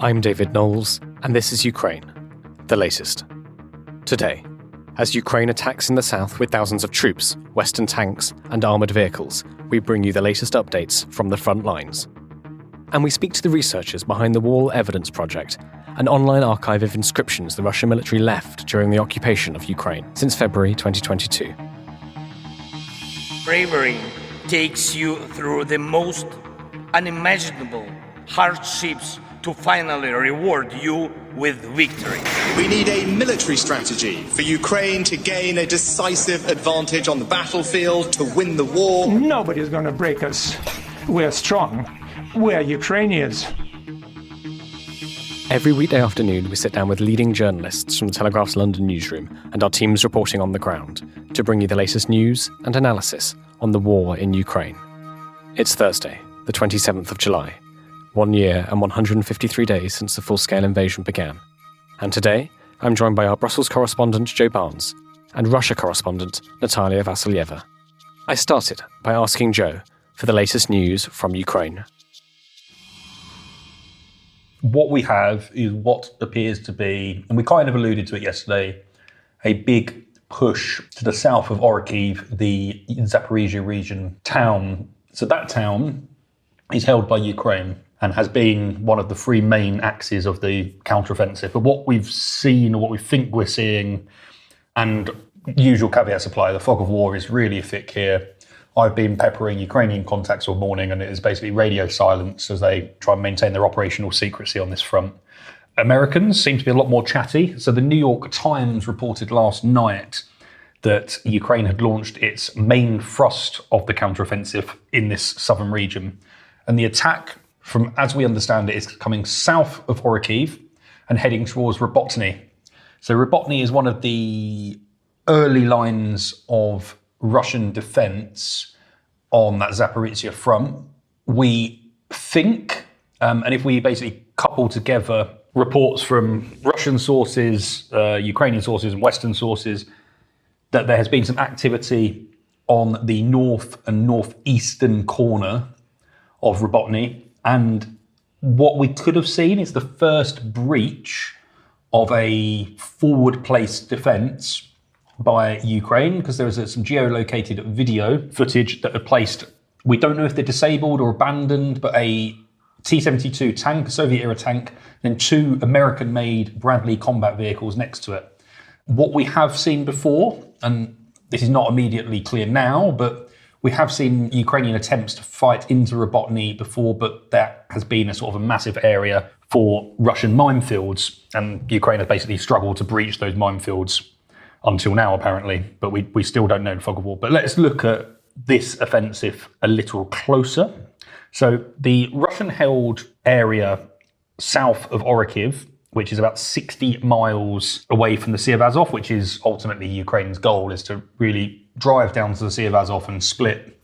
I'm David Knowles, and this is Ukraine, the latest. Today, as Ukraine attacks in the south with thousands of troops, Western tanks, and armoured vehicles, we bring you the latest updates from the front lines. And we speak to the researchers behind the Wall Evidence Project, an online archive of inscriptions the Russian military left during the occupation of Ukraine since February 2022. Bravery takes you through the most unimaginable hardships to finally reward you with victory. We need a military strategy for Ukraine to gain a decisive advantage on the battlefield, to win the war. Nobody's going to break us. We're strong. We're Ukrainians. Every weekday afternoon, we sit down with leading journalists from the Telegraph's London newsroom and our teams reporting on the ground to bring you the latest news and analysis on the war in Ukraine. It's Thursday, the 27th of July, 1 year and 153 days since the full-scale invasion began. And today, I'm joined by our Brussels correspondent Joe Barnes and Russia correspondent Natalia Vasilyeva. I started by asking Joe for the latest news from Ukraine. What we have is what appears to be, and we kind of alluded to it yesterday, a big push to the south of Orikhiv, the Zaporizhia region town. So that town is held by Ukraine and has been one of the three main axes of the counteroffensive. But what we've seen, or what we think we're seeing, and usual caveat supply, the fog of war is really thick here. I've been peppering Ukrainian contacts all morning, and it is basically radio silence as they try and maintain their operational secrecy on this front. Americans seem to be a lot more chatty. So the New York Times reported last night that Ukraine had launched its main thrust of the counteroffensive in this southern region. And the attack, from as we understand it, is coming south of Orikhiv and heading towards Robotny. So Robotny is one of the early lines of Russian defence on that Zaporizhia front. We think, and if we basically couple together reports from Russian sources, Ukrainian sources and Western sources, that there has been some activity on the north and northeastern corner of Robotny. And what we could have seen is the first breach of a forward-placed defence by Ukraine, because there was some geolocated video footage that had placed, we don't know if they're disabled or abandoned, but a T-72 tank, a Soviet-era tank, then two American-made Bradley combat vehicles next to it. What we have seen before, and this is not immediately clear now, but we have seen Ukrainian attempts to fight into Robotny before, but that has been a sort of a massive area for Russian minefields, and Ukraine has basically struggled to breach those minefields until now, apparently, but we still don't know the fog of war. But let's look at this offensive a little closer. So the Russian-held area south of Orikhiv, which is about 60 miles away from the Sea of Azov, which is ultimately Ukraine's goal, is to really drive down to the Sea of Azov and split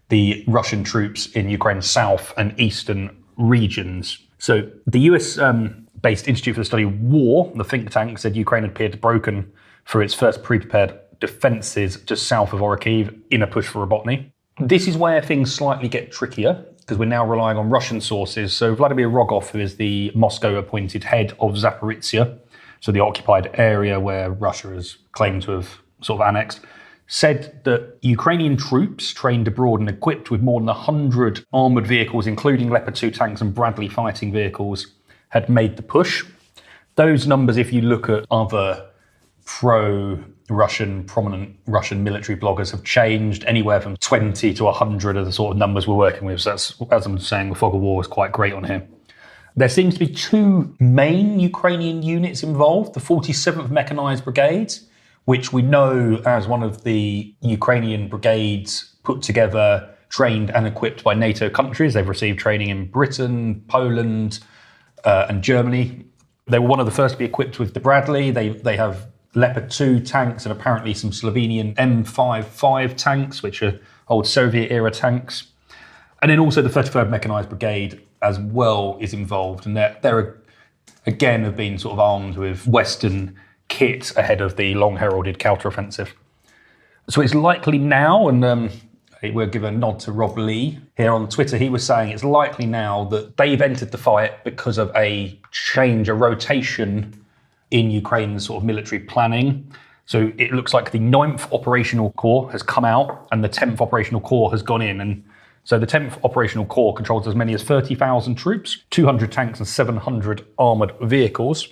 the Russian troops in Ukraine's south and eastern regions. So the US-based Institute for the Study of War, the think tank, said Ukraine had appeared broken for its first pre-prepared defences just south of Orikhiv in a push for Robotny. This is where things slightly get trickier, because we're now relying on Russian sources. So Vladimir Rogov, who is the Moscow-appointed head of Zaporizhia, so the occupied area where Russia has claimed to have sort of annexed, said that Ukrainian troops trained abroad and equipped with more than 100 armoured vehicles, including Leopard 2 tanks and Bradley fighting vehicles, had made the push. Those numbers, if you look at other pro-Russian, prominent Russian military bloggers, have changed. Anywhere from 20 to 100 are the sort of numbers we're working with. So that's, as I'm saying, the fog of war is quite great on here. There seems to be two main Ukrainian units involved. The 47th Mechanized Brigade, which we know as one of the Ukrainian brigades put together, trained and equipped by NATO countries. They've received training in Britain, Poland, and Germany. They were one of the first to be equipped with the Bradley. They have Leopard 2 tanks and apparently some Slovenian M55 tanks, which are old Soviet-era tanks. And then also the 33rd Mechanized Brigade as well is involved. And they're again have been sort of armed with Western kit ahead of the long-heralded counteroffensive. So it's likely now, and We'll give a nod to Rob Lee here on Twitter. He was saying it's likely now that they've entered the fight because of a change, a rotation in Ukraine's sort of military planning. So it looks like the 9th Operational Corps has come out and the 10th Operational Corps has gone in. And so the 10th Operational Corps controls as many as 30,000 troops, 200 tanks and 700 armoured vehicles.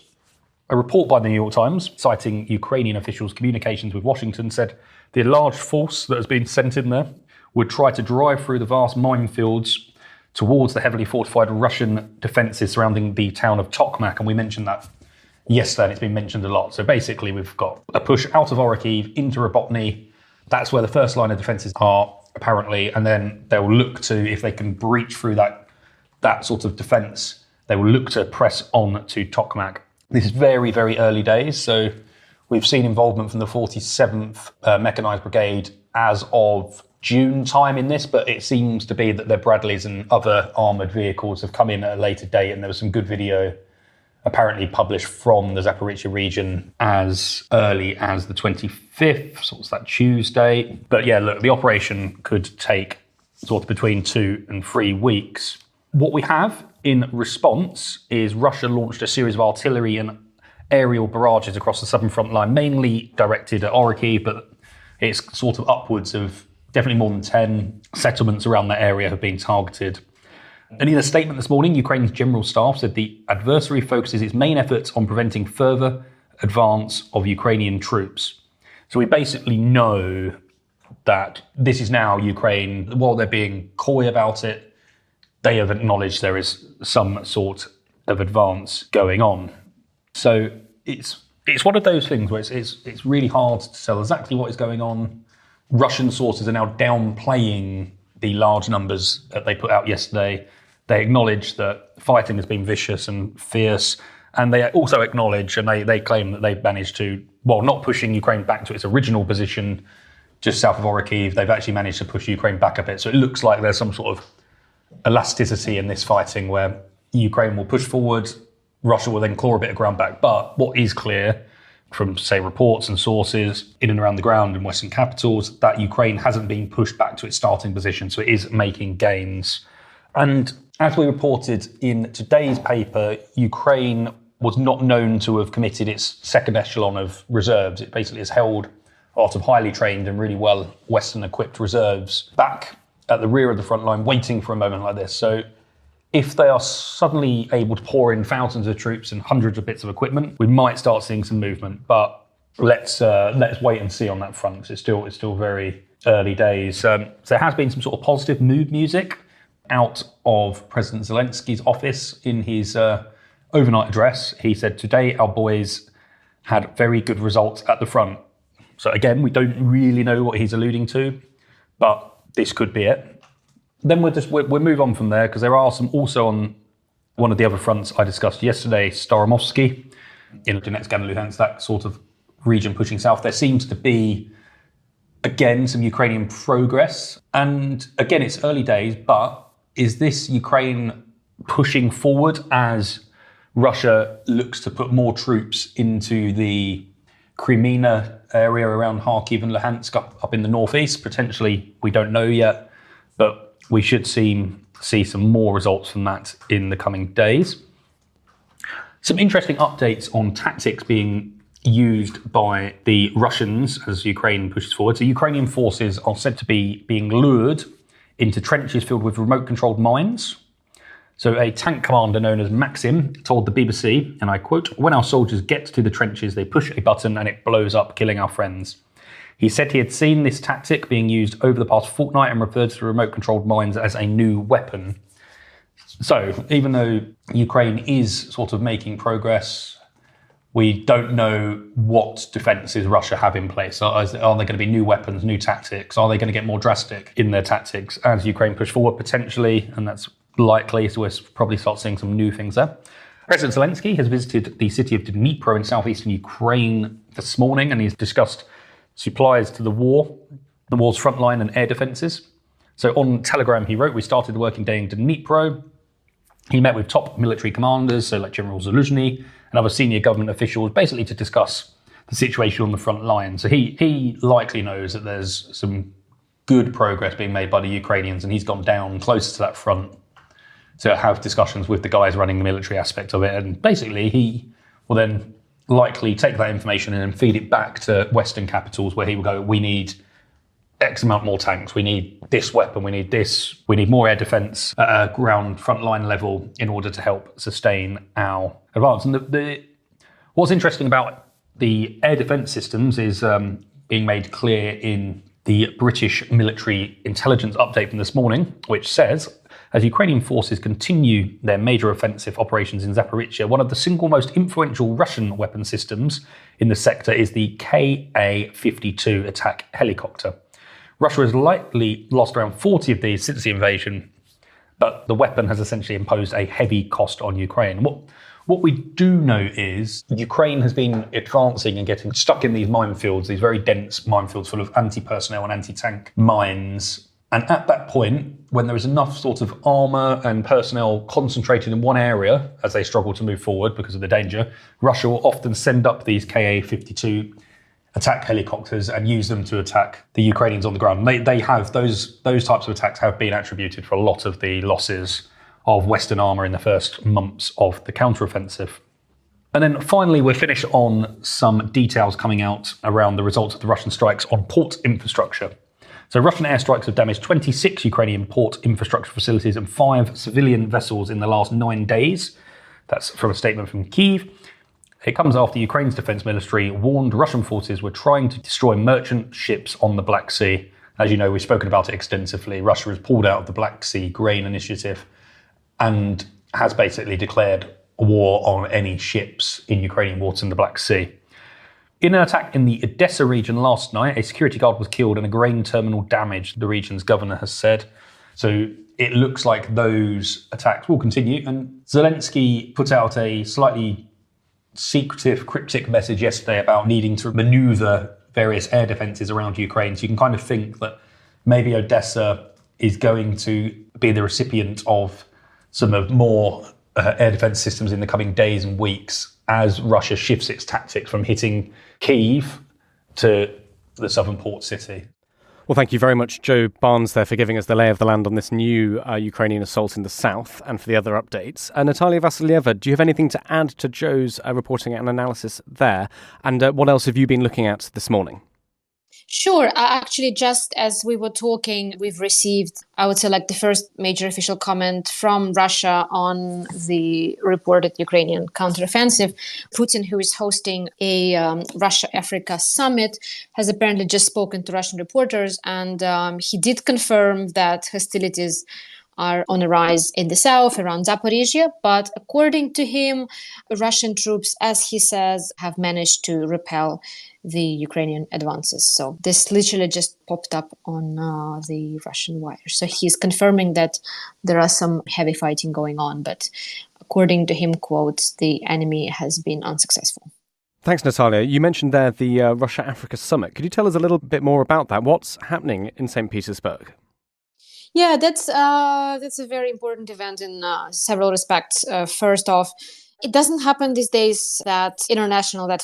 A report by the New York Times, citing Ukrainian officials' communications with Washington, said the enlarged force that has been sent in there would try to drive through the vast minefields towards the heavily fortified Russian defences surrounding the town of Tokmak. And we mentioned that yesterday, and it's been mentioned a lot. So basically, we've got a push out of Orikhiv into Robotny. That's where the first line of defences are, apparently. And then they'll look to, if they can breach through that sort of defence, they will look to press on to Tokmak. This is very, very early days. So we've seen involvement from the 47th Mechanised Brigade as of June time in this, but it seems to be that their Bradleys and other armoured vehicles have come in at a later date, and there was some good video apparently published from the Zaporizhzhia region as early as the 25th, so what's that, Tuesday? But yeah, look, the operation could take sort of between 2 and 3 weeks. What we have in response is Russia launched a series of artillery and aerial barrages across the southern front line, mainly directed at Orikhiv, but it's sort of upwards of definitely more than 10 settlements around that area have been targeted. And in a statement this morning, Ukraine's General Staff said the adversary focuses its main efforts on preventing further advance of Ukrainian troops. So we basically know that this is now Ukraine, while they're being coy about it, they have acknowledged there is some sort of advance going on. So it's one of those things where it's really hard to tell exactly what is going on. Russian sources are now downplaying the large numbers that they put out yesterday. They acknowledge that fighting has been vicious and fierce, and they also acknowledge and they claim that they've managed to, while not pushing Ukraine back to its original position just south of Orikhiv, they've actually managed to push Ukraine back a bit. So it looks like there's some sort of elasticity in this fighting where Ukraine will push forward, Russia will then claw a bit of ground back. But what is clear from, say, reports and sources in and around the ground in Western capitals, that Ukraine hasn't been pushed back to its starting position, so it is making gains. And as we reported in today's paper, Ukraine was not known to have committed its second echelon of reserves. It basically has held a lot of highly trained and really well Western-equipped reserves back at the rear of the front line, waiting for a moment like this. So if they are suddenly able to pour in thousands of troops and hundreds of bits of equipment, we might start seeing some movement. But let's wait and see on that front. It's still very early days. So there has been some sort of positive mood music out of President Zelensky's office in his overnight address. He said, "Today our boys had very good results at the front." So again, we don't really know what he's alluding to, but this could be it. Then we'll move on from there, because there are some also on one of the other fronts I discussed yesterday, Staromovsky, in Donetsk and Luhansk, that sort of region pushing south. There seems to be, again, some Ukrainian progress. And again, it's early days, but is this Ukraine pushing forward as Russia looks to put more troops into the Crimea area around Kharkiv and Luhansk up in the northeast? Potentially, we don't know yet, but we should see some more results from that in the coming days. Some interesting updates on tactics being used by the Russians as Ukraine pushes forward. So Ukrainian forces are said to be being lured into trenches filled with remote-controlled mines. So a tank commander known as Maxim told the BBC, and I quote, "When our soldiers get to the trenches, they push a button and it blows up, killing our friends." He said he had seen this tactic being used over the past fortnight and referred to remote-controlled mines as a new weapon. So even though Ukraine is sort of making progress, we don't know what defences Russia have in place. Are there going to be new weapons, new tactics? Are they going to get more drastic in their tactics as Ukraine push forward? Potentially, and that's likely, so we'll probably start seeing some new things there. President Zelensky has visited the city of Dnipro in southeastern Ukraine this morning, and he's discussed supplies to the war's frontline and air defences. So on Telegram, he wrote, "We started the working day in Dnipro." He met with top military commanders, so like General Zaluzhny and other senior government officials, basically to discuss the situation on the front line. So he likely knows that there's some good progress being made by the Ukrainians, and he's gone down closer to that front to have discussions with the guys running the military aspect of it. And basically, he will then likely take that information and then feed it back to Western capitals, where he will go, we need X amount more tanks, we need this weapon, we need this, we need more air defence at a ground frontline level in order to help sustain our advance. And what's interesting about the air defence systems is being made clear in the British military intelligence update from this morning, which says, as Ukrainian forces continue their major offensive operations in Zaporizhzhia, one of the single most influential Russian weapon systems in the sector is the Ka-52 attack helicopter. Russia has likely lost around 40 of these since the invasion, but the weapon has essentially imposed a heavy cost on Ukraine. What we do know is Ukraine has been advancing and getting stuck in these minefields, these very dense minefields full of anti-personnel and anti-tank mines. And at that point, when there is enough sort of armour and personnel concentrated in one area as they struggle to move forward because of the danger, Russia will often send up these Ka-52 attack helicopters and use them to attack the Ukrainians on the ground. They have those types of attacks have been attributed for a lot of the losses of Western armour in the first months of the counteroffensive. And then finally, we're finished on some details coming out around the results of the Russian strikes on port infrastructure. So Russian airstrikes have damaged 26 Ukrainian port infrastructure facilities and 5 civilian vessels in the last 9 days. That's from a statement from Kyiv. It comes after Ukraine's defense ministry warned Russian forces were trying to destroy merchant ships on the Black Sea. As you know, we've spoken about it extensively. Russia has pulled out of the Black Sea grain initiative and has basically declared a war on any ships in Ukrainian waters in the Black Sea. In an attack in the Odessa region last night, a security guard was killed and a grain terminal damaged, the region's governor has said. So it looks like those attacks will continue. And Zelensky put out a slightly secretive, cryptic message yesterday about needing to maneuver various air defences around Ukraine. So you can kind of think that maybe Odessa is going to be the recipient of some of more air defence systems in the coming days and weeks as Russia shifts its tactics from hitting Kyiv to the southern port city. Well, thank you very much, Joe Barnes, there, for giving us the lay of the land on this new Ukrainian assault in the south and for the other updates. Natalia Vasilyeva, do you have anything to add to Joe's reporting and analysis there? And what else have you been looking at this morning? Sure. Actually, just as we were talking, we've received, I would say, like the first major official comment from Russia on the reported Ukrainian counteroffensive. Putin, who is hosting a Russia-Africa summit, has apparently just spoken to Russian reporters, and he did confirm that hostilities are on a rise in the south around Zaporizhzhia. But according to him, Russian troops, as he says, have managed to repel the Ukrainian advances. So this literally just popped up on the Russian wire. So he's confirming that there are some heavy fighting going on, but according to him, quote, the enemy has been unsuccessful. Thanks, Natalia. You mentioned there the Russia-Africa summit. Could you tell us a little bit more about that? What's happening in St. Petersburg? Yeah, that's a very important event in several respects. First off, it doesn't happen these days that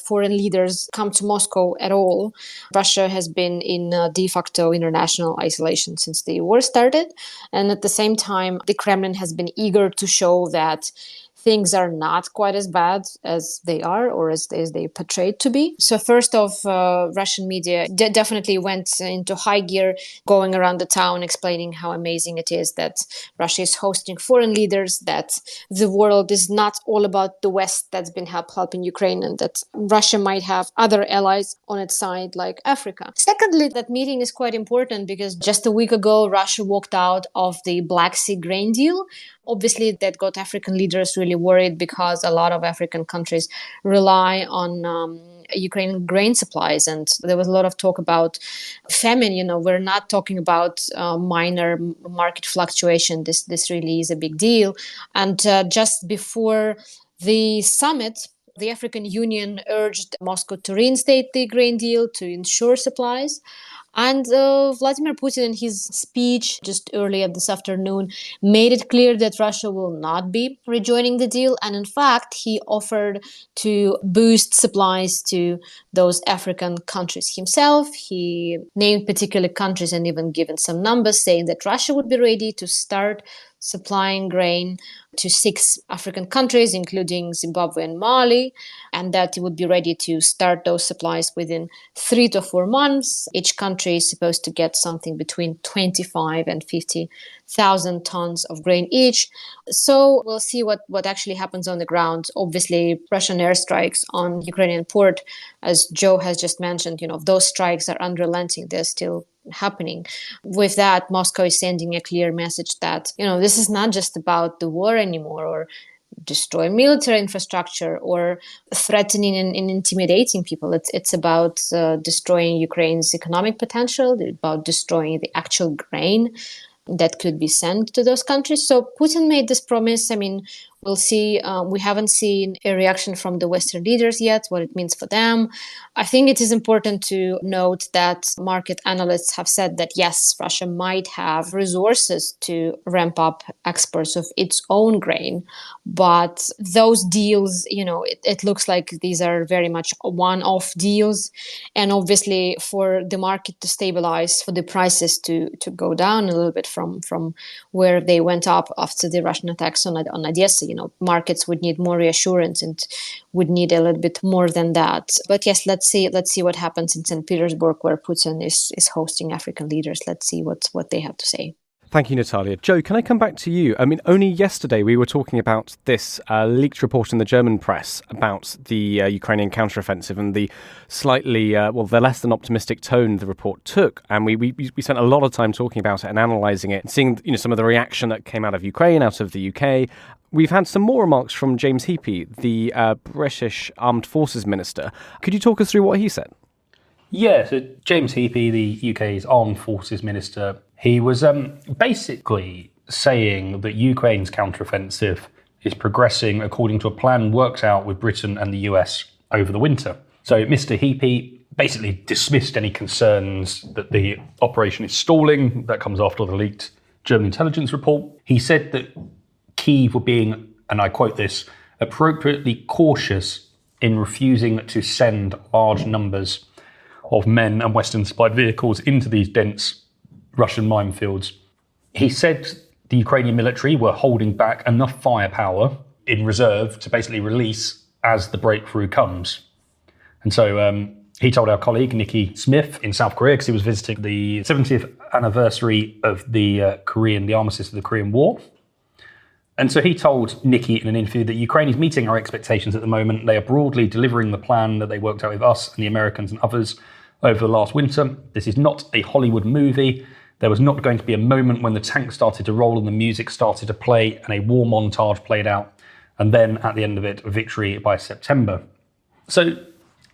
foreign leaders come to Moscow at all. Russia has been in de facto international isolation since the war started. And at the same time, the Kremlin has been eager to show that things are not quite as bad as they are or as they portrayed to be. So first off, Russian media definitely went into high gear, going around the town explaining how amazing it is that Russia is hosting foreign leaders, that the world is not all about the West that's been helping Ukraine, and that Russia might have other allies on its side like Africa. Secondly, that meeting is quite important because just a week ago, Russia walked out of the Black Sea grain deal. Obviously, that got African leaders really worried because a lot of African countries rely on Ukrainian grain supplies. And there was a lot of talk about famine. You know, we're not talking about minor market fluctuation. This really is a big deal. And just before the summit, the African Union urged Moscow to reinstate the grain deal to ensure supplies. And Vladimir Putin, in his speech just earlier this afternoon, made it clear that Russia will not be rejoining the deal. And in fact, he offered to boost supplies to those African countries himself. He named particular countries and even given some numbers, saying that Russia would be ready to start supplying grain to 6 African countries, including Zimbabwe and Mali, and that it would be ready to start those supplies within 3 to 4 months. Each country is supposed to get something between 25 and 50,000 tons of grain each. So we'll see what actually happens on the ground. Obviously, Russian airstrikes on Ukrainian port, as Joe has just mentioned, those strikes are unrelenting. They're still happening. With that, Moscow is sending a clear message that, this is not just about the war anymore, or destroy military infrastructure, or threatening and intimidating people. It's about destroying Ukraine's economic potential, about destroying the actual grain that could be sent to those countries. So Putin made this promise. We'll see. We haven't seen a reaction from the Western leaders yet, what it means for them. I think it is important to note that market analysts have said that, yes, Russia might have resources to ramp up exports of its own grain. But those deals, it looks like these are very much one-off deals. And obviously, for the market to stabilize, for the prices to go down a little bit from where they went up after the Russian attacks on Odessa, markets would need more reassurance and would need a little bit more than that. But yes, let's see what happens in St. Petersburg, where Putin is hosting African leaders. Let's see what they have to say. Thank you, Natalia. Joe, can I come back to you? Only yesterday we were talking about this leaked report in the German press about the Ukrainian counteroffensive and the slightly, the less than optimistic tone the report took. And we spent a lot of time talking about it and analysing it, seeing some of the reaction that came out of Ukraine, out of the UK. We've had some more remarks from James Heapy, the British Armed Forces Minister. Could you talk us through what he said? Yeah, so James Heapy, the UK's Armed Forces Minister, he was basically saying that Ukraine's counteroffensive is progressing according to a plan worked out with Britain and the US over the winter. So Mr. Heapy basically dismissed any concerns that the operation is stalling. That comes after the leaked German intelligence report. He said that Kyiv were being, and I quote this, appropriately cautious in refusing to send large numbers of men and Western supplied vehicles into these dense Russian minefields. He said the Ukrainian military were holding back enough firepower in reserve to basically release as the breakthrough comes. And so he told our colleague Nikki Smith in South Korea, because he was visiting the 70th anniversary of the armistice of the Korean War. And so he told Nikki in an interview that Ukraine is meeting our expectations at the moment. They are broadly delivering the plan that they worked out with us and the Americans and others over the last winter. This is not a Hollywood movie. There was not going to be a moment when the tanks started to roll and the music started to play and a war montage played out. And then at the end of it, victory by September. So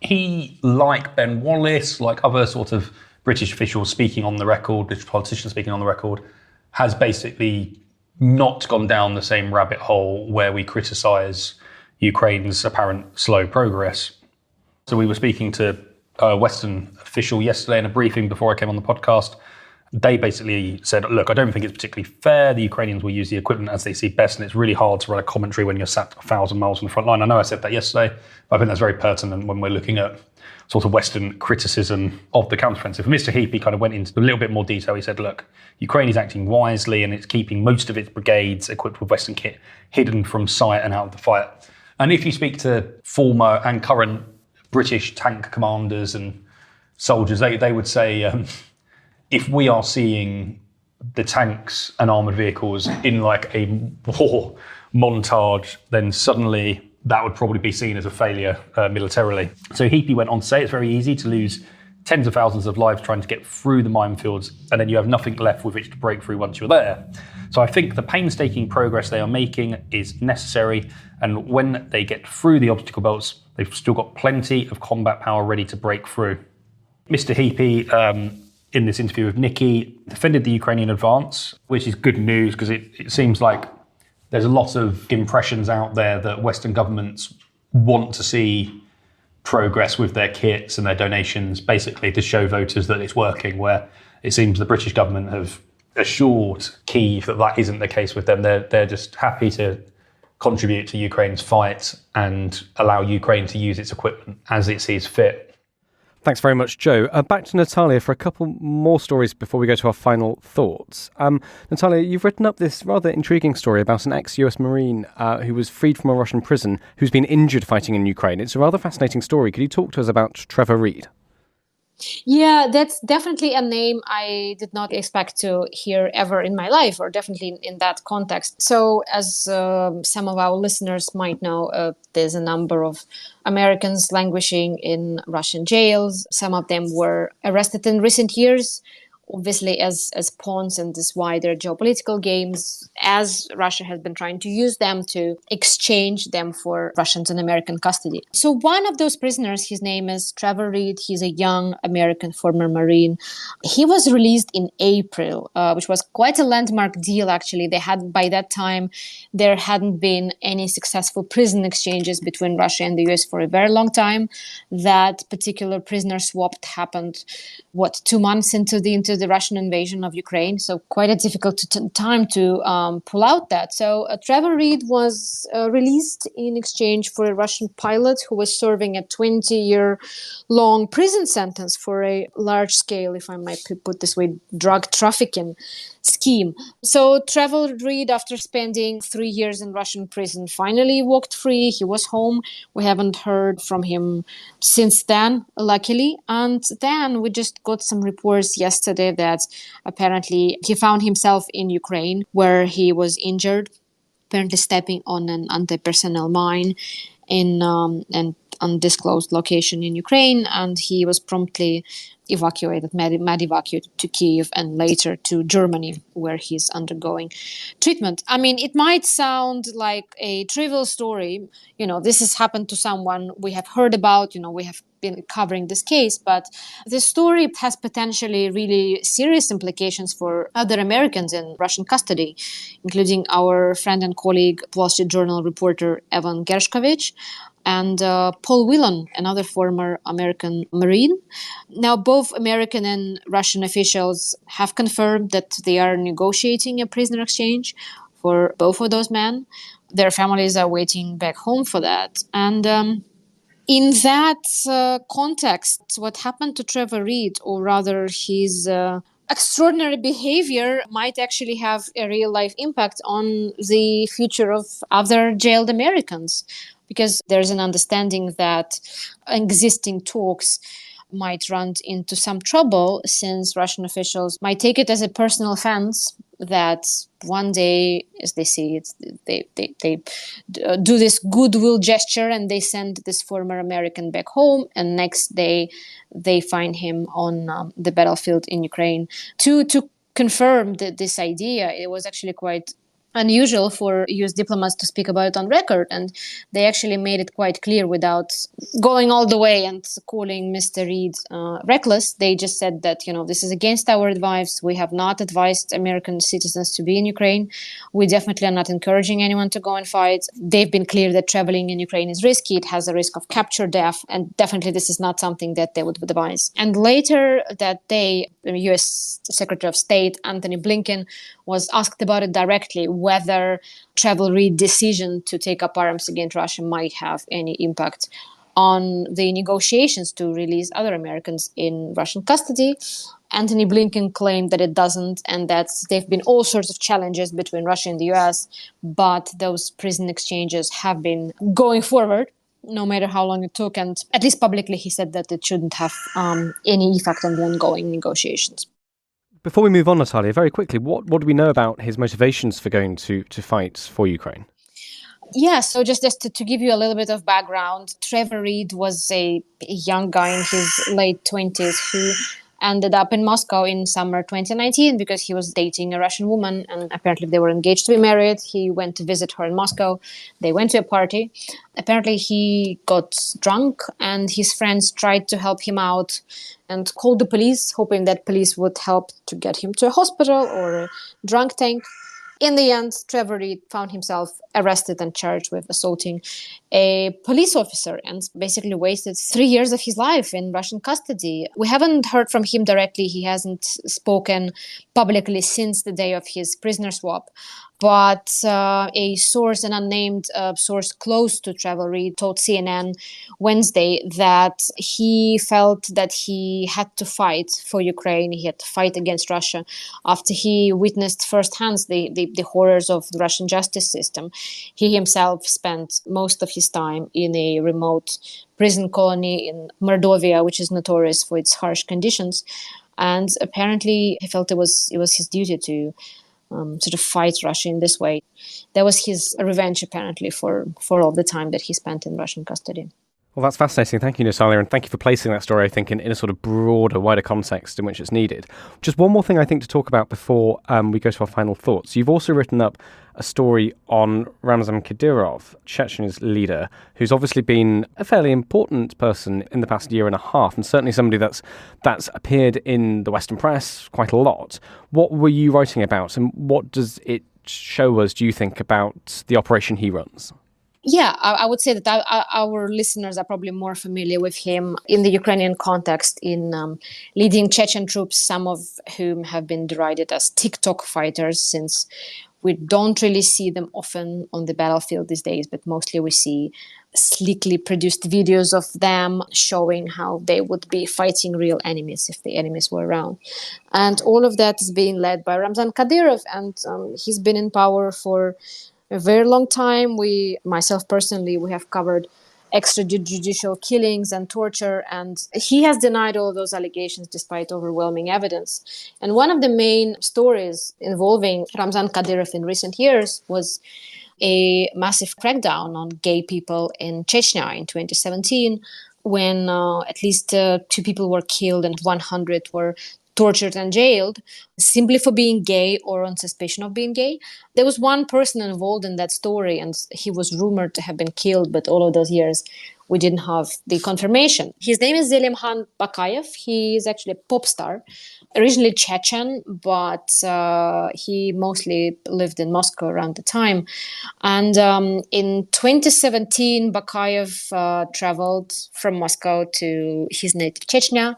he, like Ben Wallace, like other sort of British officials speaking on the record, British politicians speaking on the record, has basically not gone down the same rabbit hole where we criticise Ukraine's apparent slow progress. So we were speaking to a Western official yesterday in a briefing before I came on the podcast. They basically said, look, I don't think it's particularly fair. The Ukrainians will use the equipment as they see best, and it's really hard to write a commentary when you're sat 1,000 miles from the front line. I know I said that yesterday, but I think that's very pertinent when we're looking at sort of Western criticism of the counteroffensive. Mr. Heapy kind of went into a little bit more detail. He said, look, Ukraine is acting wisely and it's keeping most of its brigades equipped with Western kit hidden from sight and out of the fight. And if you speak to former and current British tank commanders and soldiers, they would say, if we are seeing the tanks and armoured vehicles in like a war montage, then suddenly that would probably be seen as a failure militarily. So Heapy went on to say it's very easy to lose tens of thousands of lives trying to get through the minefields, and then you have nothing left with which to break through once you're there. So I think the painstaking progress they are making is necessary, and when they get through the obstacle belts, they've still got plenty of combat power ready to break through. Mr. Heapy, in this interview with Nikki, defended the Ukrainian advance, which is good news because it seems like there's a lot of impressions out there that Western governments want to see progress with their kits and their donations, basically to show voters that it's working, where it seems the British government have assured Kyiv that that isn't the case with them. They're just happy to contribute to Ukraine's fight and allow Ukraine to use its equipment as it sees fit. Thanks very much, Joe. Back to Natalia for a couple more stories before we go to our final thoughts. Natalia, you've written up this rather intriguing story about an ex-US Marine who was freed from a Russian prison who's been injured fighting in Ukraine. It's a rather fascinating story. Could you talk to us about Trevor Reid? Yeah, that's definitely a name I did not expect to hear ever in my life, or definitely in that context. So, as some of our listeners might know, there's a number of Americans languishing in Russian jails. Some of them were arrested in recent years, obviously as pawns in this wider geopolitical games, as Russia has been trying to use them to exchange them for Russians in American custody. So one of those prisoners, his name is Trevor Reid. He's a young American former Marine. He was released in April, which was quite a landmark deal, actually. By that time, there hadn't been any successful prison exchanges between Russia and the US for a very long time. That particular prisoner swap happened, 2 months into the Russian invasion of Ukraine. So quite a difficult time to pull out that. So Trevor Reid was released in exchange for a Russian pilot who was serving a 20-year-long prison sentence for a large-scale, if I might put this way, drug trafficking scheme. So Trevor Reid, after spending 3 years in Russian prison, finally walked free. He was home. We haven't heard from him since then, luckily. And then we just got some reports yesterday that apparently he found himself in Ukraine, where he was injured, apparently stepping on an anti-personnel mine in an undisclosed location in Ukraine, and he was promptly evacuated, evacuated to Kyiv and later to Germany, where he's undergoing treatment. I mean, it might sound like a trivial story. This has happened to someone we have heard about, we have been covering this case, but the story has potentially really serious implications for other Americans in Russian custody, including our friend and colleague, Wall Street Journal reporter Evan Gershkovich, and Paul Whelan, another former American Marine. Now, both American and Russian officials have confirmed that they are negotiating a prisoner exchange for both of those men. Their families are waiting back home for that. And in that context, what happened to Trevor Reid, or rather his extraordinary behavior, might actually have a real-life impact on the future of other jailed Americans, because there's an understanding that existing talks might run into some trouble, since Russian officials might take it as a personal offense that one day, as they see it, they do this goodwill gesture and they send this former American back home, and next day they find him on the battlefield in Ukraine. To confirm this idea, it was actually quite unusual for US diplomats to speak about it on record, and they actually made it quite clear without going all the way and calling Mr. Reid reckless. They just said that, this is against our advice. We have not advised American citizens to be in Ukraine. We definitely are not encouraging anyone to go and fight. They've been clear that traveling in Ukraine is risky. It has a risk of capture, death, and definitely this is not something that they would advise. And later that day, the US Secretary of State Antony Blinken was asked about it directly, whether Trevor Reid's decision to take up arms against Russia might have any impact on the negotiations to release other Americans in Russian custody. Antony Blinken claimed that it doesn't, and that there have been all sorts of challenges between Russia and the US, but those prison exchanges have been going forward, no matter how long it took. And at least publicly, he said that it shouldn't have any effect on the ongoing negotiations. Before we move on, Natalia, very quickly, what do we know about his motivations for going to fight for Ukraine? Yeah, so just to give you a little bit of background, Trevor Reid was a young guy in his late 20s who ended up in Moscow in summer 2019 because he was dating a Russian woman, and apparently they were engaged to be married. He went to visit her in Moscow. They went to a party. Apparently he got drunk, and his friends tried to help him out and called the police, hoping that police would help to get him to a hospital or a drunk tank. In the end, Trevor Reid found himself arrested and charged with assaulting a police officer and basically wasted 3 years of his life in Russian custody. We haven't heard from him directly. He hasn't spoken publicly since the day of his prisoner swap. But a source, an unnamed source close to Trevor Reid, told CNN Wednesday that he felt that he had to fight for Ukraine. He had to fight against Russia after he witnessed firsthand the horrors of the Russian justice system. He himself spent most of his time in a remote prison colony in Mordovia, which is notorious for its harsh conditions. And apparently he felt it was his duty to sort of fight Russia in this way. That was his revenge, apparently, for all the time that he spent in Russian custody. Well, that's fascinating. Thank you, Natalia, and thank you for placing that story, I think, in a sort of broader, wider context in which it's needed. Just one more thing I think to talk about before we go to our final thoughts. You've also written up a story on Ramzan Kadyrov, Chechen's leader, who's obviously been a fairly important person in the past year and a half, and certainly somebody that's appeared in the Western press quite a lot. What were you writing about, and what does it show us, do you think, about the operation he runs? Yeah, I would say that our listeners are probably more familiar with him in the Ukrainian context in leading Chechen troops, some of whom have been derided as TikTok fighters, since we don't really see them often on the battlefield these days, but mostly we see sleekly produced videos of them showing how they would be fighting real enemies if the enemies were around. And all of that is being led by Ramzan Kadyrov, and he's been in power for a very long time. Myself personally, we have covered extrajudicial killings and torture, and he has denied all of those allegations despite overwhelming evidence. And one of the main stories involving Ramzan Kadyrov in recent years was a massive crackdown on gay people in Chechnya in 2017, when at least 2 people were killed and 100 were tortured and jailed simply for being gay or on suspicion of being gay. There was one person involved in that story, and he was rumored to have been killed, but all of those years we didn't have the confirmation. His name is Zelimkhan Bakayev. He is actually a pop star, originally Chechen, but he mostly lived in Moscow around the time. And in 2017, Bakayev traveled from Moscow to his native Chechnya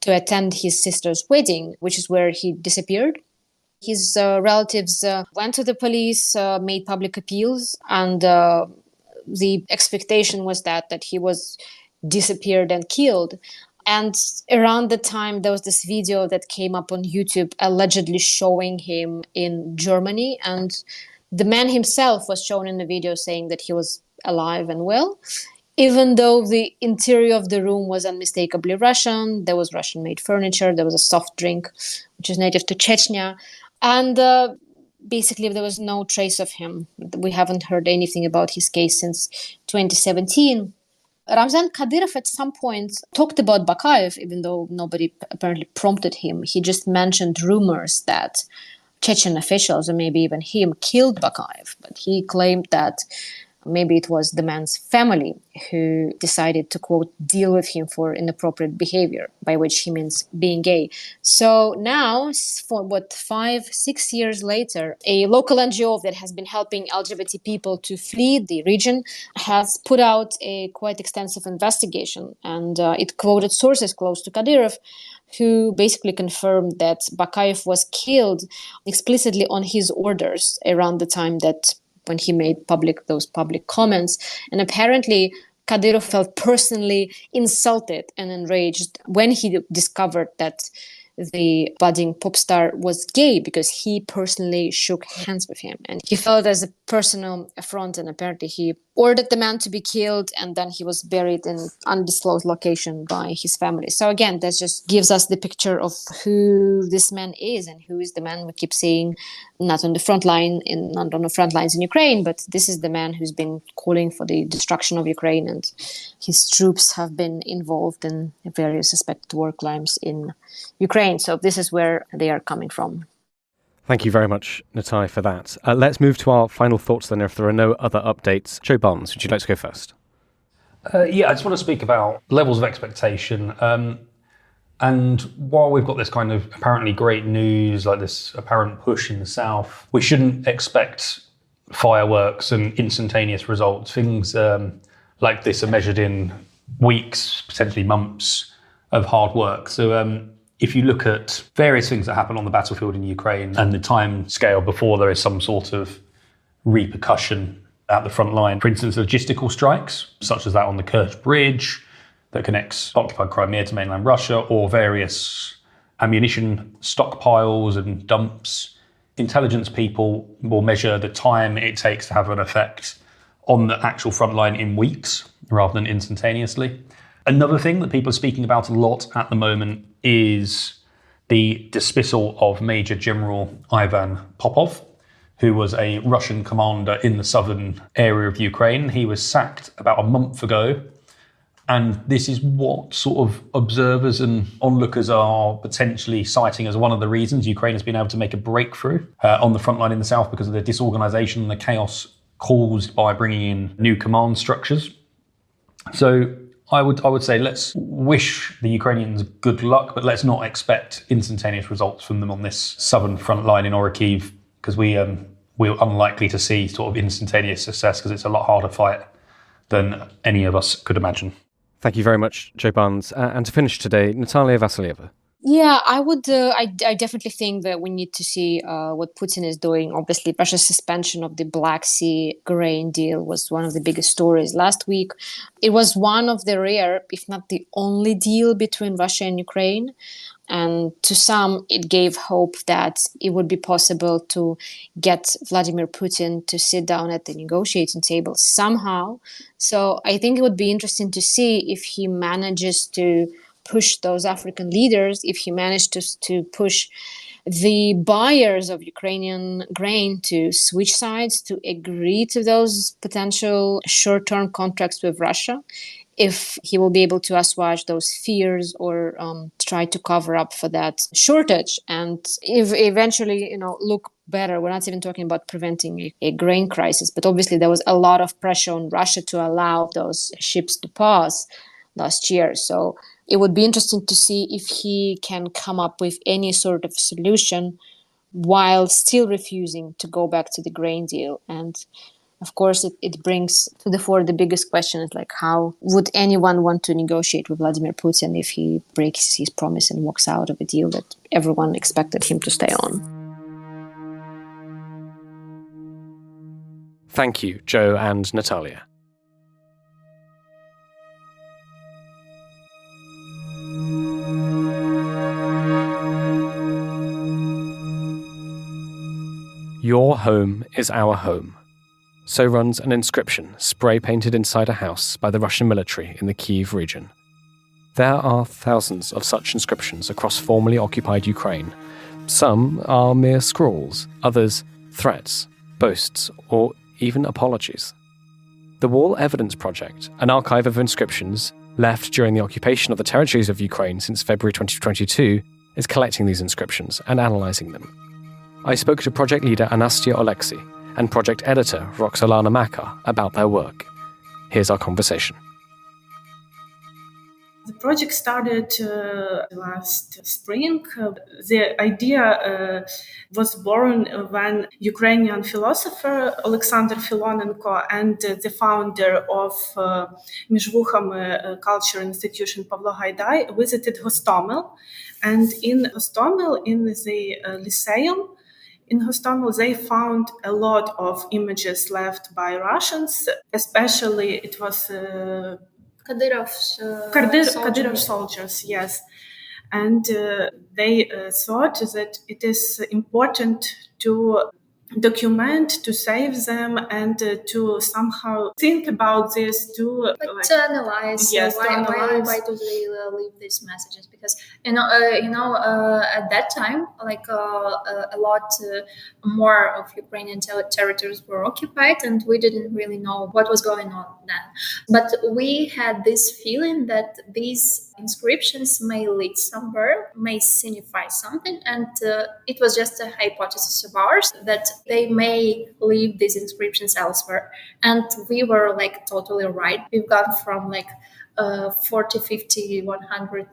to attend his sister's wedding, which is where he disappeared. His relatives went to the police, made public appeals, and the expectation was that he was disappeared and killed. And around the time, there was this video that came up on YouTube allegedly showing him in Germany, and the man himself was shown in the video saying that he was alive and well. Even though the interior of the room was unmistakably Russian, there was Russian-made furniture, there was a soft drink, which is native to Chechnya, and basically there was no trace of him. We haven't heard anything about his case since 2017. Ramzan Kadyrov at some point talked about Bakayev, even though nobody apparently prompted him. He just mentioned rumors that Chechen officials, or maybe even him, killed Bakayev, but he claimed that maybe it was the man's family who decided to, quote, deal with him for inappropriate behavior, by which he means being gay. So now, for 5-6 years later, a local NGO that has been helping LGBT people to flee the region has put out a quite extensive investigation, and it quoted sources close to Kadyrov who basically confirmed that Bakayev was killed explicitly on his orders around the time that when he made those public comments. And apparently Kadyrov felt personally insulted and enraged when he discovered that the budding pop star was gay, because he personally shook hands with him. And he felt as a personal affront, and apparently he ordered the man to be killed, and then he was buried in undisclosed location by his family. So again, that just gives us the picture of who this man is, and who is the man we keep seeing not on the front lines in Ukraine, but this is the man who's been calling for the destruction of Ukraine, and his troops have been involved in various suspected war crimes in Ukraine. So this is where they are coming from. Thank you very much, Natai, for that. Let's move to our final thoughts then, if there are no other updates. Joe Barnes, would you like to go first? I just want to speak about levels of expectation. And while we've got this kind of apparently great news, like this apparent push in the south, we shouldn't expect fireworks and instantaneous results. Things like this are measured in weeks, potentially months of hard work. So if you look at various things that happen on the battlefield in Ukraine and the time scale before there is some sort of repercussion at the front line, for instance, logistical strikes, such as that on the Kerch Bridge that connects occupied Crimea to mainland Russia, or various ammunition stockpiles and dumps, intelligence people will measure the time it takes to have an effect on the actual front line in weeks rather than instantaneously. Another thing that people are speaking about a lot at the moment is the dismissal of Major General Ivan Popov, who was a Russian commander in the southern area of Ukraine. He was sacked about a month ago. And this is what sort of observers and onlookers are potentially citing as one of the reasons Ukraine has been able to make a breakthrough on the front line in the south, because of the disorganization and the chaos caused by bringing in new command structures. So I would say let's wish the Ukrainians good luck, but let's not expect instantaneous results from them on this southern front line in Orikhiv, because we're unlikely to see sort of instantaneous success, because it's a lot harder fight than any of us could imagine. Thank you very much, Joe Barnes. And to finish today, Natalia Vasilyeva. Yeah, I would. I definitely think that we need to see what Putin is doing. Obviously, Russia's suspension of the Black Sea grain deal was one of the biggest stories last week. It was one of the rare, if not the only deal between Russia and Ukraine. And to some, it gave hope that it would be possible to get Vladimir Putin to sit down at the negotiating table somehow. So I think it would be interesting to see if he manages to push those African leaders, if he managed to push the buyers of Ukrainian grain to switch sides, to agree to those potential short-term contracts with Russia, if he will be able to assuage those fears or try to cover up for that shortage, and if eventually, look better. We're not even talking about preventing a grain crisis, but obviously there was a lot of pressure on Russia to allow those ships to pass last year. So it would be interesting to see if he can come up with any sort of solution while still refusing to go back to the grain deal. And of course, it brings to the fore the biggest question is like, how would anyone want to negotiate with Vladimir Putin if he breaks his promise and walks out of a deal that everyone expected him to stay on? Thank you, Joe and Natalia. Your home is our home. So runs an inscription spray-painted inside a house by the Russian military in the Kyiv region. There are thousands of such inscriptions across formerly occupied Ukraine. Some are mere scrawls, others threats, boasts, or even apologies. The Wall Evidence Project, an archive of inscriptions left during the occupation of the territories of Ukraine since February 2022, is collecting these inscriptions and analysing them. I spoke to project leader Anastia Oleksy and project editor Roxolana Makar about their work. Here's our conversation. The project started last spring. The idea was born when Ukrainian philosopher Alexander Filonenko and the founder of Mizhvucham Culture Institution Pavlo Haidai visited Hostomel. And in Hostomel, in the Lyceum, in Hostomel, they found a lot of images left by Russians, especially it was Kadyrov soldiers, yes. And they thought that it is important to document, to save them, and to somehow think about this, to analyze. Yes, why do they leave these messages? Because at that time, a lot more of Ukrainian territories were occupied, and we didn't really know what was going on then. But we had this feeling that these inscriptions may lead somewhere, may signify something, and it was just a hypothesis of ours that they may leave these inscriptions elsewhere. And we were totally right. We've gone from 40, 50, 100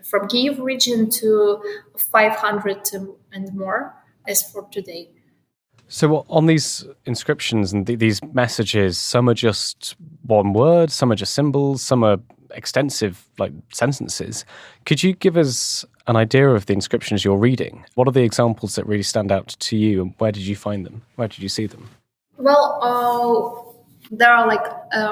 from Kiev region to 500 and more as for today. So on these inscriptions and these messages, some are just one word, some are just symbols, some are extensive like sentences. Could you give us an idea of the inscriptions you're reading? What are the examples that really stand out to you, and where did you find them? Where did you see them? Well, there are like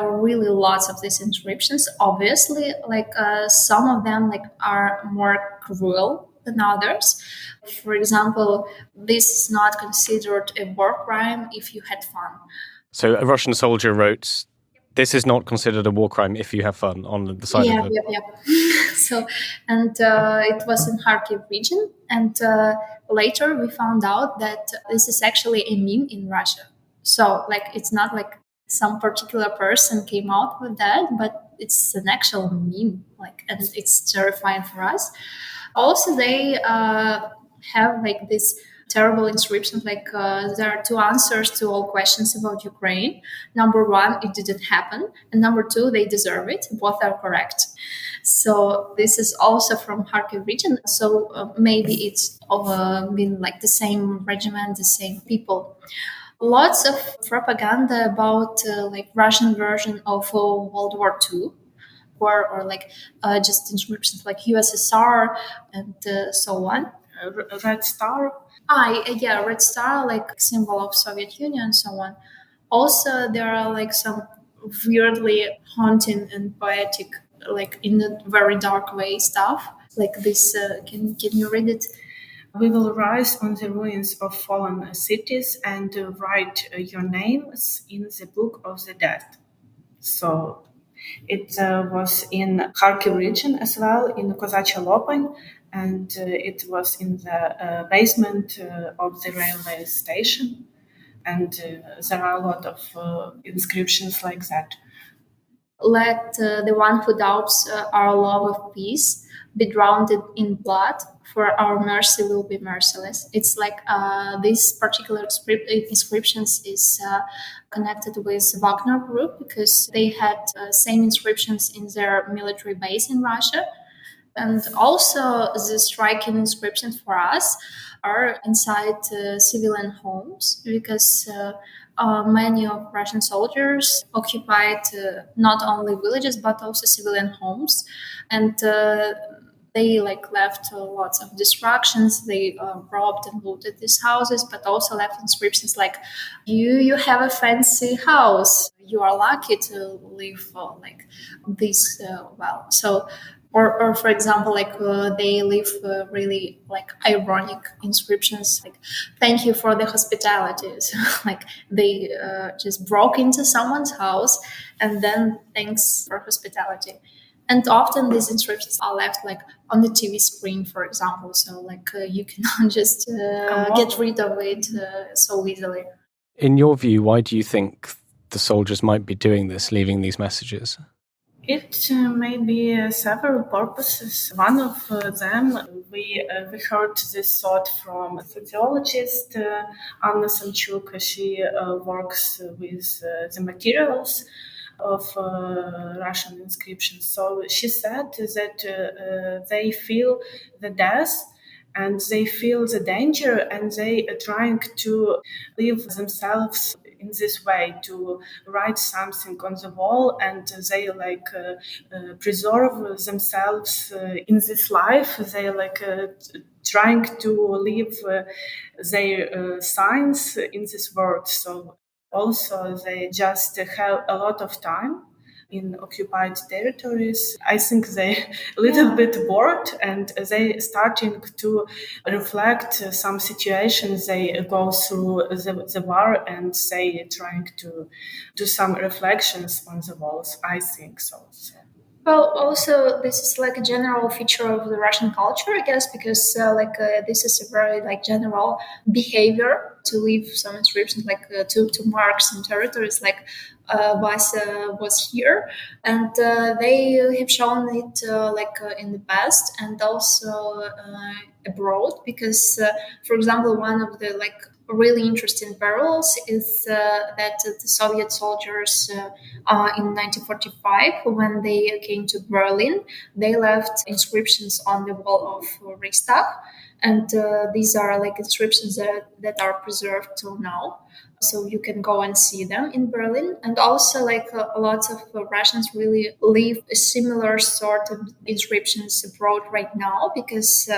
really lots of these inscriptions. Obviously, like some of them like are more cruel than others. For example, this is not considered a war crime if you had fun. So a Russian soldier wrote, "This is not considered a war crime if you have fun," on the side of it. Yeah. So, and it was in Kharkiv region, and later we found out that this is actually a meme in Russia. So, like, it's not like some particular person came out with that, but it's an actual meme. Like, and it's terrifying for us. Also, they have like this terrible inscriptions like there are two answers to all questions about Ukraine. Number one, it didn't happen, and number two, they deserve it. Both are correct. So this is also from Kharkiv region. So maybe it's been like the same regiment, the same people. Lots of propaganda about like Russian version of World War II. Or like just inscriptions like USSR and so on. Red Star. Yeah, Red Star, like symbol of Soviet Union and so on. Also, there are like some weirdly haunting and poetic, like in a very dark way stuff. Like this, can you read it? We will rise on the ruins of fallen cities and write your names in the book of the dead. So it was in Kharkiv region as well, in Kozachya Lopань, and it was in the basement of the railway station. And there are a lot of inscriptions like that. Let the one who doubts our love of peace be drowned in blood, for our mercy will be merciless. It's like this particular inscriptions is connected with Wagner Group because they had same inscriptions in their military base in Russia. And also the striking inscriptions for us are inside civilian homes because many of Russian soldiers occupied not only villages but also civilian homes, and they like left lots of destructions. They robbed and looted these houses, but also left inscriptions like "You have a fancy house. You are lucky to live like this well." So. Or for example, like they leave really like ironic inscriptions, like "Thank you for the hospitality." So, like they just broke into someone's house and then thanks for hospitality. And often these inscriptions are left like on the TV screen, for example. So like you cannot just get rid of it so easily. In your view, why do you think the soldiers might be doing this, leaving these messages? It may be several purposes. One of them, we heard this thought from a sociologist, Anna Samchuk. She works with the materials of Russian inscriptions. So she said that they feel the death and they feel the danger and they are trying to live themselves in this way, to write something on the wall, and they like preserve themselves in this life. They like trying to leave their signs in this world. So also they just have a lot of time in occupied territories. I think they a little bit bored and they starting to reflect some situations they go through the war, and they trying to do some reflections on the walls. I think so. Well, also this is like a general feature of the Russian culture, I guess, because this is a very like general behavior to leave some inscriptions, like to mark some territories, like Vasa was here, and they have shown it in the past and also abroad, because, for example, one of the like really interesting parallels is that the Soviet soldiers in 1945, when they came to Berlin, they left inscriptions on the wall of Reichstag. And these are like inscriptions that are preserved till now. So you can go and see them in Berlin. And also like lots of Russians really leave a similar sort of inscriptions abroad right now, because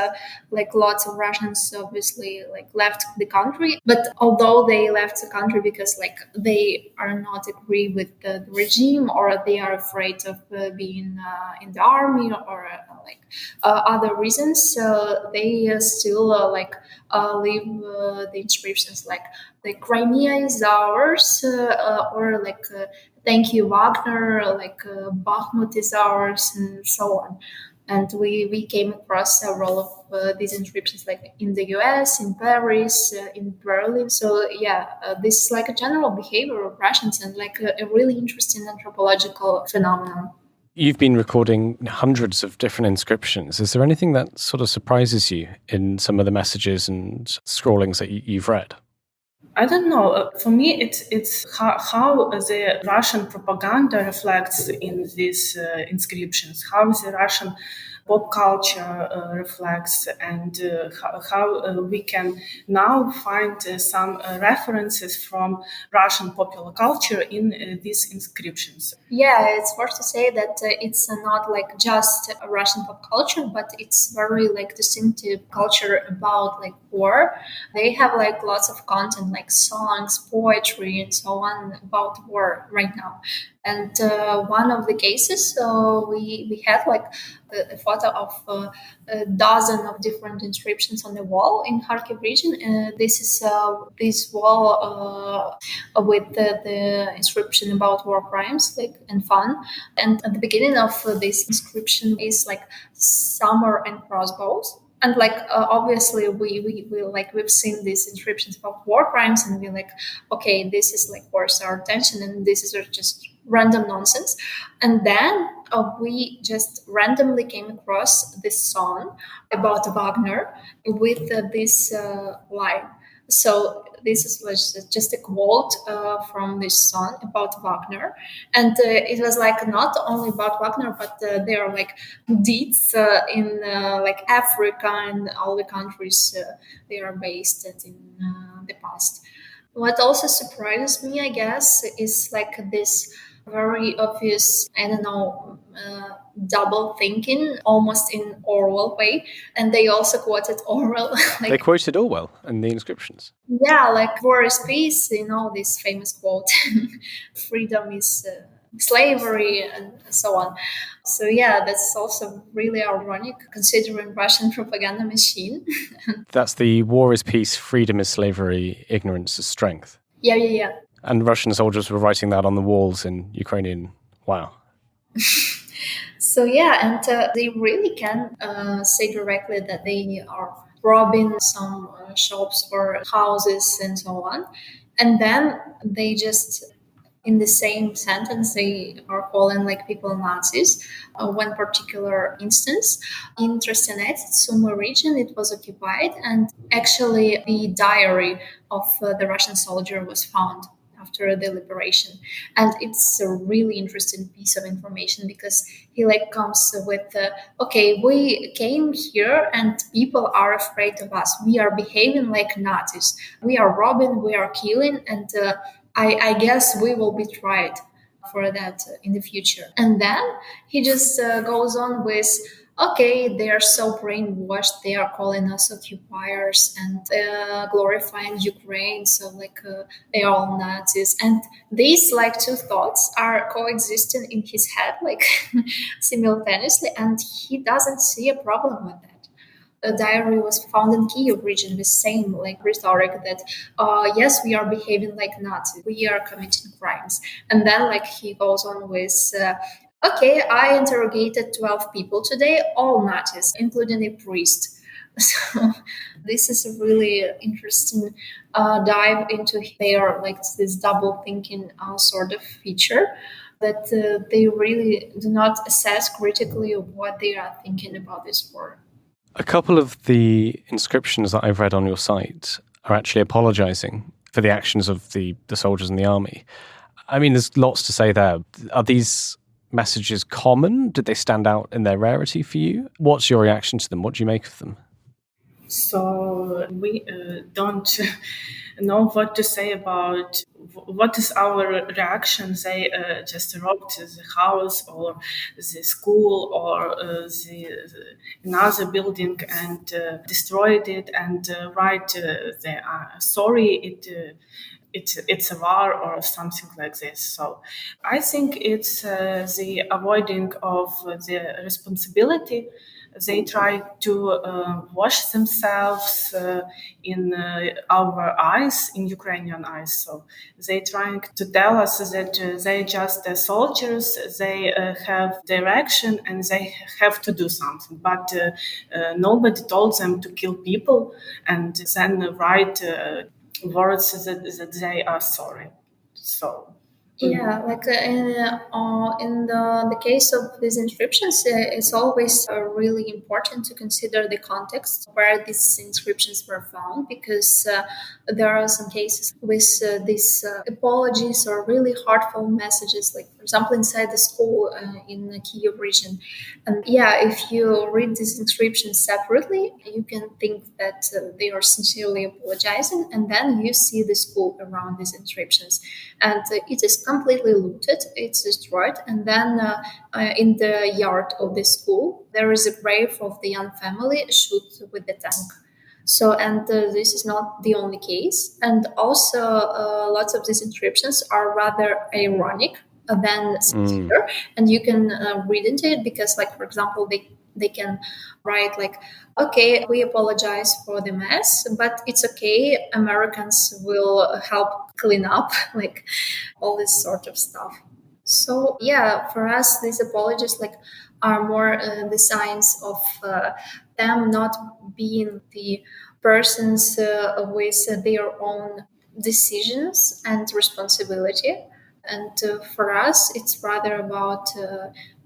like lots of Russians obviously like left the country. But although they left the country because like they are not agree with the regime, or they are afraid of being in the army, or other reasons, they still leave the inscriptions like the Crimea is ours, or like thank you Wagner, like Bakhmut is ours, and so on. And we came across several of these inscriptions like in the US, in Paris, in Berlin. So yeah, this is like a general behavior of Russians, and like a really interesting anthropological phenomenon. You've been recording hundreds of different inscriptions. Is there anything that sort of surprises you in some of the messages and scrawlings that you've read? I don't know. For me, it's how the Russian propaganda reflects in these inscriptions, how the Russian pop culture reflects, and how we can now find some references from Russian popular culture in these inscriptions. Yeah, it's worth to say that it's not like just a Russian pop culture, but it's very like distinctive culture about like war. They have like lots of content like songs, poetry, and so on about war right now. And one of the cases, we had like a photo of a dozen of different inscriptions on the wall in Kharkiv region. This is this wall with the inscription about war crimes, like and fun. And at the beginning of this inscription is like summer and crossbows. And like obviously we've seen these inscriptions about war crimes, and we're like, okay, this is like worth our attention, and this is just random nonsense. And then we just randomly came across this song about Wagner with this line. So was just a quote from this song about Wagner, and it was like not only about Wagner, but there are like deeds in like Africa and all the countries they are based at in the past. What also surprises me, I guess, is like this very obvious, I don't know, double thinking, almost in Orwell way. And they also quoted Orwell. Like, they quoted Orwell in the inscriptions. Yeah, like war is peace, you know, this famous quote, freedom is slavery, and so on. So yeah, that's also really ironic considering Russian propaganda machine. That's the war is peace, freedom is slavery, ignorance is strength. Yeah. And Russian soldiers were writing that on the walls in Ukrainian. Wow. So yeah, and they really can say directly that they are robbing some shops or houses and so on. And then they just, in the same sentence, they are calling like people Nazis. One particular instance in Trstenet, Sumy region, it was occupied, and actually the diary of the Russian soldier was found after the liberation. And it's a really interesting piece of information, because he like comes with okay, we came here and people are afraid of us, we are behaving like Nazis, we are robbing, we are killing, and I guess we will be tried for that in the future. And then he just goes on with, okay, they are so brainwashed, they are calling us occupiers and glorifying Ukraine, so like they are all Nazis. And these like two thoughts are coexisting in his head like simultaneously, and he doesn't see a problem with that. A diary was found in Kyiv region with same like rhetoric that yes, we are behaving like Nazis, we are committing crimes. And then like he goes on with okay, I interrogated 12 people today, all Nazis, including a priest. So this is a really interesting dive into their like this double thinking sort of feature, that they really do not assess critically what they are thinking about this war. A couple of the inscriptions that I've read on your site are actually apologising for the actions of the soldiers and the army. I mean, there's lots to say there. Are these messages common? Did they stand out in their rarity for you? What's your reaction to them? What do you make of them? So we don't know what to say about what is our reaction. They just robbed the house or the school or another building and destroyed it and they are sorry. It's a war or something like this. So I think it's the avoiding of the responsibility. They try to wash themselves in our eyes, in Ukrainian eyes. So they trying to tell us that they just soldiers, they have direction and they have to do something. But nobody told them to kill people and then write words that they are sorry. So Yeah, like in the case of these inscriptions, it's always really important to consider the context where these inscriptions were found, because there are some cases with these apologies or really heartfelt messages, like for example inside the school in the Kyiv region. And yeah, if you read these inscriptions separately, you can think that they are sincerely apologizing, and then you see the school around these inscriptions, and it is completely looted, it's destroyed, and then in the yard of the school there is a grave of the young family shot with the tank. So, and this is not the only case, and also lots of these inscriptions are rather ironic than sincere, and you can read into it because, like for example, they can write like, okay, we apologize for the mess, but it's okay, Americans will help clean up, like all this sort of stuff. So yeah, for us these apologies like are more the signs of them not being the persons with their own decisions and responsibility. And for us, it's rather about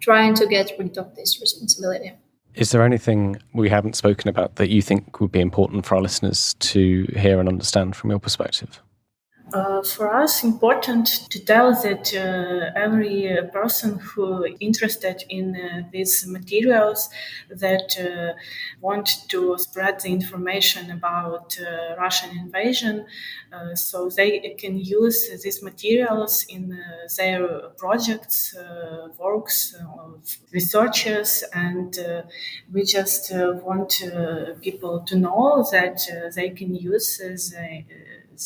trying to get rid of this responsibility. Is there anything we haven't spoken about that you think would be important for our listeners to hear and understand from your perspective? For us, important to tell that every person who interested in these materials that want to spread the information about Russian invasion, so they can use these materials in their projects, works of researchers, and we just want people to know that they can use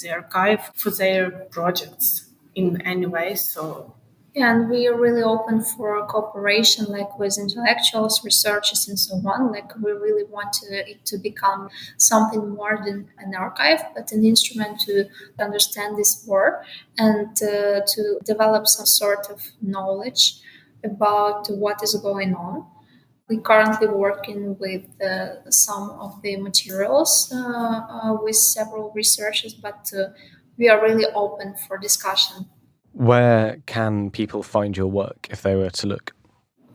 the archive for their projects in any way. So yeah, and we are really open for cooperation, like with intellectuals, researchers, and so on. Like we really want it to become something more than an archive, but an instrument to understand this war and to develop some sort of knowledge about what is going on. We currently working with some of the materials with several researchers, but we are really open for discussion. Where can people find your work if they were to look?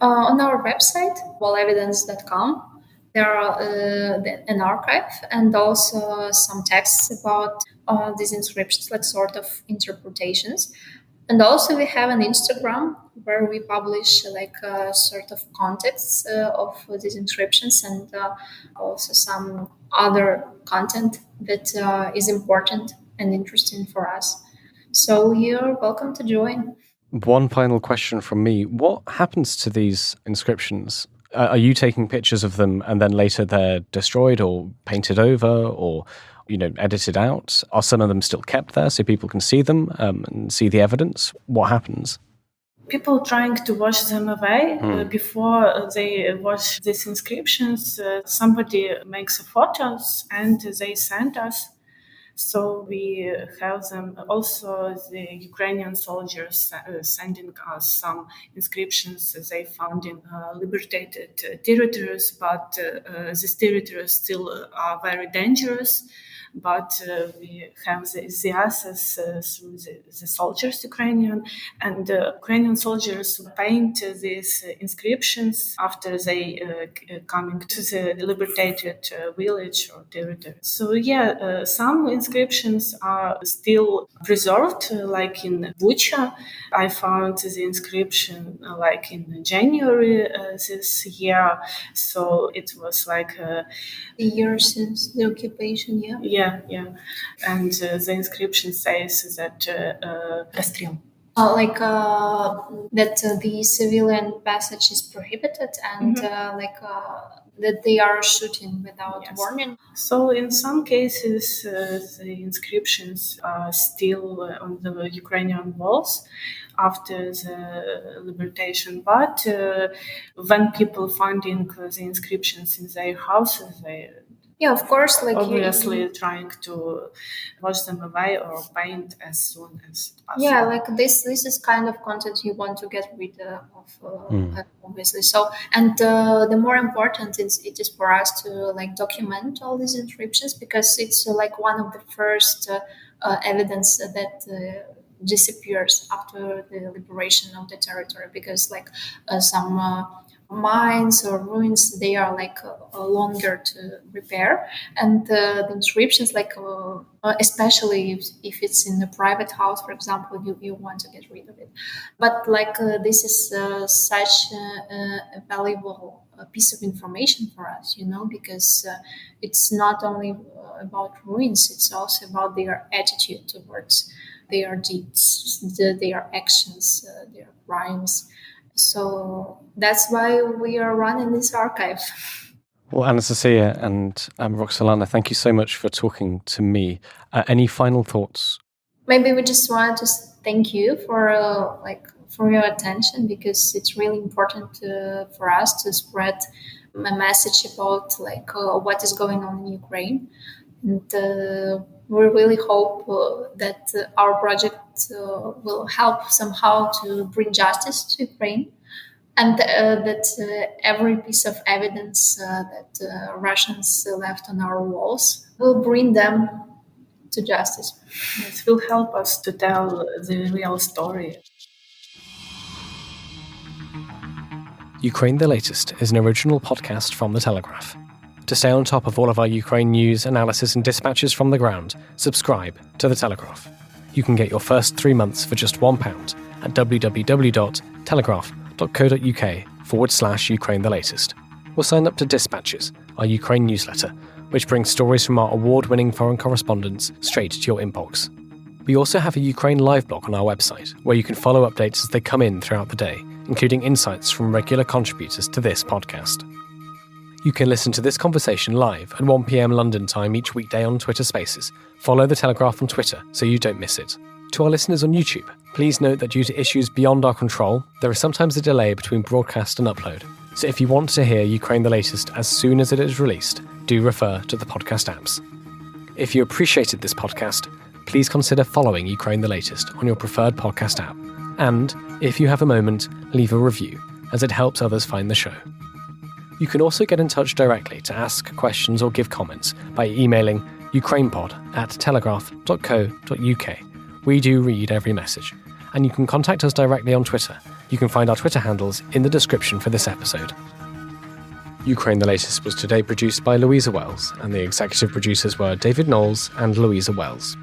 On our website, wallevidence.com, there are an archive and also some texts about these inscriptions, like sort of interpretations. And also we have an Instagram where we publish like sort of contexts of these inscriptions and also some other content that is important and interesting for us. So you're welcome to join. One final question from me. What happens to these inscriptions? Are you taking pictures of them and then later they're destroyed or painted over or edited out? Are some of them still kept there so people can see them and see the evidence? What happens? People trying to wash them away before they wash these inscriptions. Somebody makes photos and they send us. So we have them. Also, the Ukrainian soldiers sending us some inscriptions they found in liberated territories, but these territories still are very dangerous. but we have the access through the soldiers, Ukrainian, and Ukrainian soldiers paint these inscriptions after they coming to the liberated village or territory. So some inscriptions are still preserved, like in Bucha. I found the inscription like in January this year. So it was like a year since the occupation, yeah. And the inscription says that расстрел. That the civilian passage is prohibited and that they are shooting without warning. So in some cases, the inscriptions are still on the Ukrainian walls after the liberation. But when people finding the inscriptions in their houses, they of course, obviously trying to wash them away or paint as soon as possible. Yeah, this is kind of content you want to get rid of, obviously. So, and the more important it is for us to document all these inscriptions, because it's one of the first evidence that disappears after the liberation of the territory, because some mines or ruins, they are longer to repair, and the inscriptions especially if it's in a private house, for example, you want to get rid of it. But this is such a valuable piece of information for us, because it's not only about ruins, it's also about their attitude towards their deeds, their actions, their crimes. So that's why we are running this archive. Well, Anastasia and Roxolana, thank you so much for talking to me. Any final thoughts? Maybe we just want to thank you for your attention, because it's really important for us to spread a message about what is going on in Ukraine. And we really hope that our project will help somehow to bring justice to Ukraine, and that every piece of evidence that Russians left on our walls will bring them to justice. It will help us to tell the real story. Ukraine the Latest is an original podcast from The Telegraph. To stay on top of all of our Ukraine news, analysis and dispatches from the ground, subscribe to The Telegraph. You can get your first 3 months for just £1 at www.telegraph.co.uk/Ukraine the Latest. Or sign up to Dispatches, our Ukraine newsletter, which brings stories from our award-winning foreign correspondents straight to your inbox. We also have a Ukraine live blog on our website, where you can follow updates as they come in throughout the day, including insights from regular contributors to this podcast. You can listen to this conversation live at 1 p.m. London time each weekday on Twitter Spaces. Follow The Telegraph on Twitter so you don't miss it. To our listeners on YouTube, please note that due to issues beyond our control, there is sometimes a delay between broadcast and upload. So if you want to hear Ukraine the Latest as soon as it is released, do refer to the podcast apps. If you appreciated this podcast, please consider following Ukraine the Latest on your preferred podcast app. And, if you have a moment, leave a review, as it helps others find the show. You can also get in touch directly to ask questions or give comments by emailing ukrainepod@telegraph.co.uk. We do read every message. And you can contact us directly on Twitter. You can find our Twitter handles in the description for this episode. Ukraine the Latest was today produced by Louisa Wells, and the executive producers were David Knowles and Louisa Wells.